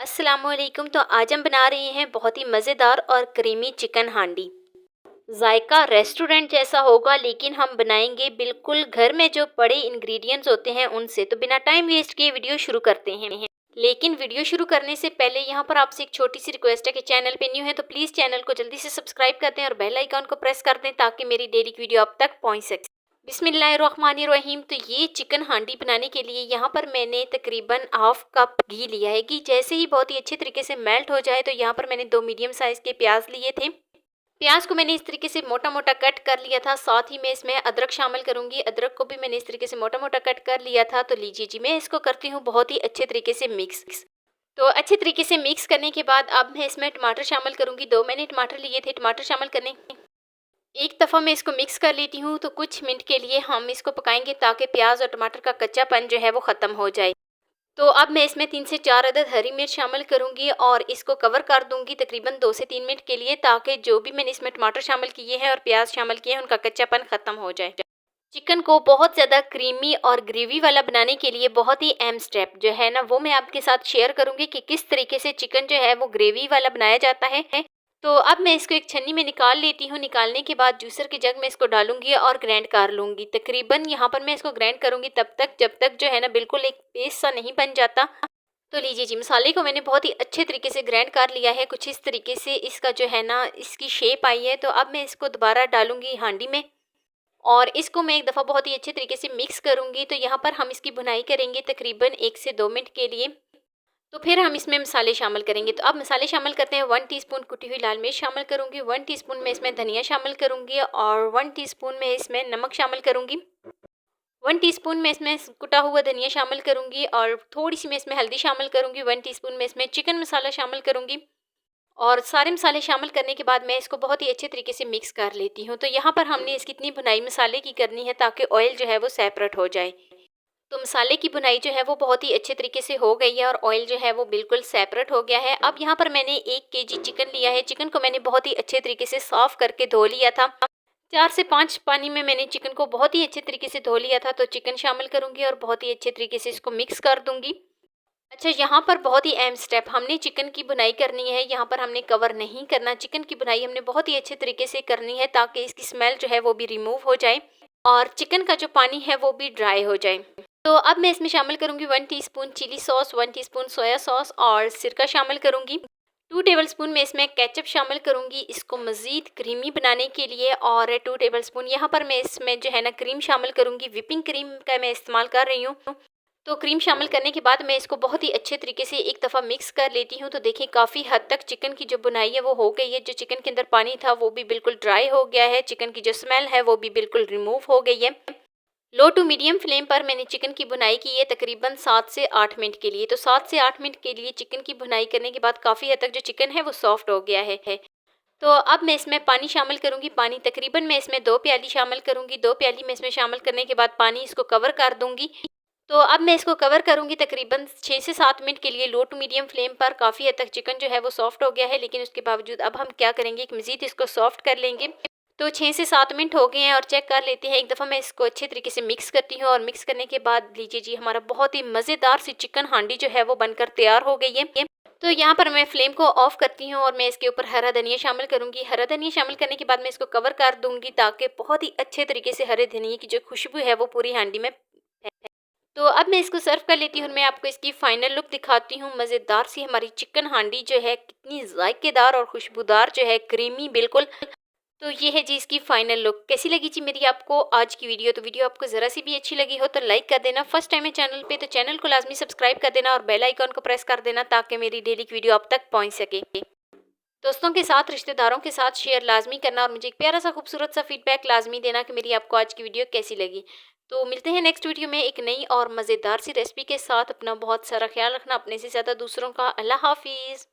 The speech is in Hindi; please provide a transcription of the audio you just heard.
अस्सलामुअलैकुम। तो आज हम बना रहे हैं बहुत ही मज़ेदार और क्रीमी चिकन हांडी। जायका रेस्टोरेंट जैसा होगा, लेकिन हम बनाएंगे बिल्कुल घर में जो पड़े इंग्रेडिएंट्स होते हैं उनसे। तो बिना टाइम वेस्ट किए वीडियो शुरू करते हैं। लेकिन वीडियो शुरू करने से पहले यहाँ पर आपसे एक छोटी सी रिक्वेस्ट है कि चैनल पे न्यू है तो प्लीज़ चैनल को जल्दी से सब्सक्राइब कर दें और बेल आइकन को प्रेस कर दें ताकि मेरी डेली की वीडियो आप तक पहुँच सके। बिस्मिल्लाहिर्रहमानिर्रहीम। तो ये चिकन हांडी बनाने के लिए यहाँ पर मैंने तकरीबन हाफ कप घी लिया है। घी जैसे ही बहुत ही अच्छे तरीके से मेल्ट हो जाए तो यहाँ पर मैंने 2 मीडियम साइज़ के प्याज लिए थे। प्याज को मैंने इस तरीके से मोटा मोटा कट कर लिया था। साथ ही मैं इसमें अदरक शामिल करूंगी। अदरक को भी मैंने इस तरीके से मोटा मोटा कट कर लिया था। तो लीजिए जी, मैं इसको करती हूँ बहुत ही अच्छे तरीके से मिक्स। तो अच्छे तरीके से मिक्स करने के बाद अब मैं इसमें टमाटर शामिल करूंगी। 2 मैंने टमाटर लिए थे। टमाटर शामिल करने एक दफ़ा मैं इसको मिक्स कर लेती हूँ। तो कुछ मिनट के लिए हम इसको पकाएंगे ताकि प्याज और टमाटर का कच्चापन जो है वो ख़त्म हो जाए। तो अब मैं इसमें 3 से 4 अदद हरी मिर्च शामिल करूँगी और इसको कवर कर दूँगी तकरीबन 2 से 3 मिनट के लिए, ताकि जो भी मैंने इसमें टमाटर शामिल किए हैं और प्याज शामिल किए हैं उनका कच्चापन ख़त्म हो जाए। चिकन को बहुत ज़्यादा क्रीमी और ग्रेवी वाला बनाने के लिए बहुत ही अहम स्टेप जो है ना, वो मैं आपके साथ शेयर करूँगी कि किस तरीके से चिकन जो है वो ग्रेवी वाला बनाया जाता है। तो अब मैं इसको एक छन्नी में निकाल लेती हूँ। निकालने के बाद जूसर के जग में इसको डालूंगी और ग्राइंड कर लूँगी। तकरीबन यहाँ पर मैं इसको ग्राइंड करूँगी तब तक जब तक जो है ना बिल्कुल एक पेस्ट सा नहीं बन जाता। तो लीजिए जी, मसाले को मैंने बहुत ही अच्छे तरीके से ग्राइंड कर लिया है। कुछ इस तरीके से इसका जो है ना इसकी शेप आई है। तो अब मैं इसको दोबारा डालूंगी हांडी में और इसको मैं एक दफ़ा बहुत ही अच्छे तरीके से मिक्स करूँगी। तो यहाँ पर हम इसकी भुनाई करेंगे तकरीबन 1 से 2 मिनट के लिए। तो फिर हम इसमें मसाले शामिल करेंगे। तो अब मसाले शामिल करते हैं। 1 टीस्पून कुटी हुई लाल मिर्च शामिल करूँगी, 1 टीस्पून मैं इसमें धनिया शामिल करूँगी और 1 टीस्पून मैं इसमें नमक शामिल करूँगी। 1 टीस्पून मैं इसमें कुटा हुआ धनिया शामिल करूँगी और थोड़ी-सी मैं इसमें हल्दी शामिल करूँगी। 1 टीस्पून मैं इसमें चिकन मसाला शामिल करूँगी और सारे मसाले शामिल करने के बाद मैं इसको बहुत ही अच्छे तरीके से मिक्स कर लेती हूँ। तो यहाँ पर हमने इसकी इतनी भुनाई मसाले की करनी है ताकि ऑयल जो है वो सेपरेट हो जाए। तो मसाले की भुनाई जो है वो बहुत ही अच्छे तरीके से हो गई है और ऑयल जो है वो बिल्कुल सेपरेट हो गया है। अब यहाँ पर मैंने 1 केजी चिकन लिया है। चिकन को मैंने बहुत ही अच्छे तरीके से साफ़ करके धो लिया था। 4 से 5 पानी में मैंने चिकन को बहुत ही अच्छे तरीके से धो लिया था। तो चिकन शामिल करूँगी और बहुत ही अच्छे तरीके से इसको मिक्स कर दूँगी। अच्छा, यहाँ पर बहुत ही अहम स्टेप, हमने चिकन की भुनाई करनी है। यहाँ पर हमने कवर नहीं करना। चिकन की भुनाई हमने बहुत ही अच्छे तरीके से करनी है ताकि इसकी स्मेल जो है वो भी रिमूव हो जाए और चिकन का जो पानी है वो भी ड्राई हो जाए। तो अब मैं इसमें शामिल करूँगी 1 teaspoon chilli sauce, 1 teaspoon soya sauce और सिरका शामिल करूँगी। 2 टेबलस्पून मैं इसमें केचप शामिल करूँगी इसको मज़ीद क्रीमी बनाने के लिए और 2 टेबलस्पून यहाँ पर मैं इसमें जो है ना क्रीम शामिल करूँगी। व्हिपिंग क्रीम का मैं इस्तेमाल कर रही हूँ। तो क्रीम शामिल करने के बाद मैं इसको बहुत ही अच्छे तरीके से एक दफ़ा मिक्स कर लेती हूँ। तो देखिए, काफ़ी हद तक चिकन की जो बुनाई है वो हो गई है। जो चिकन के अंदर पानी था वो भी बिल्कुल ड्राई हो गया है। चिकन की जो स्मेल है वो भी बिल्कुल रिमूव हो गई है। लो टू मीडियम फ्लेम पर मैंने चिकन की भुनाई की है तकरीबन 7 से 8 मिनट के लिए। तो 7 से 8 मिनट के लिए चिकन की भुनाई करने के बाद काफ़ी हद तक जो चिकन है वो सॉफ्ट हो गया है। तो अब मैं इसमें पानी शामिल करूँगी। पानी तकरीबन मैं इसमें 2 प्याली शामिल करूँगी। 2 प्याली मैं इसमें शामिल करने के बाद पानी इसको कवर कर दूँगी। तो अब मैं इसको कवर करूँगी तकरीबन 6 से 7 मिनट के लिए लो टू मीडियम फ्लेम पर। काफ़ी हद तक चिकन जो है वो सॉफ्ट हो गया है, लेकिन उसके बावजूद अब हम क्या करेंगे कि मज़ीद इसको सॉफ्ट कर लेंगे। तो 6 से 7 मिनट हो गए हैं और चेक कर लेते हैं। एक दफ़ा मैं इसको अच्छे तरीके से मिक्स करती हूँ और मिक्स करने के बाद लीजिए जी, हमारा बहुत ही मज़ेदार सी चिकन हांडी जो है वो बनकर तैयार हो गई है। तो यहाँ पर मैं फ्लेम को ऑफ करती हूँ और मैं इसके ऊपर हरा धनिया शामिल करूँगी। हरा धनिया शामिल करने के बाद मैं इसको कवर कर दूँगी ताकि बहुत ही अच्छे तरीके से हरे धनिये की जो खुशबू है वो पूरी हांडी में फैले। तो अब मैं इसको सर्व कर लेती हूँ। मैं आपको इसकी फाइनल लुक दिखाती हूँ। मज़ेदार सी हमारी चिकन हांडी जो है कितनी जायकेदार और खुशबूदार जो है, क्रीमी बिल्कुल। तो ये है जी इसकी फाइनल लुक। कैसी लगी जी मेरी आपको आज की वीडियो? तो वीडियो आपको ज़रा सी भी अच्छी लगी हो तो लाइक कर देना। फर्स्ट टाइम है चैनल पे तो चैनल को लाजमी सब्सक्राइब कर देना और बेल आइकन को प्रेस कर देना ताकि मेरी डेली की वीडियो आप तक पहुँच सके। दोस्तों के साथ, रिश्तेदारों के साथ शेयर लाजमी करना और मुझे एक प्यारा सा खूबसूरत सा फीडबैक लाजमी देना कि मेरी आपको आज की वीडियो कैसी लगी। तो मिलते हैं नेक्स्ट वीडियो में एक नई और मज़ेदार सी रेसिपी के साथ। अपना बहुत सारा ख्याल रखना, अपने से ज़्यादा दूसरों का। अल्लाह हाफिज़।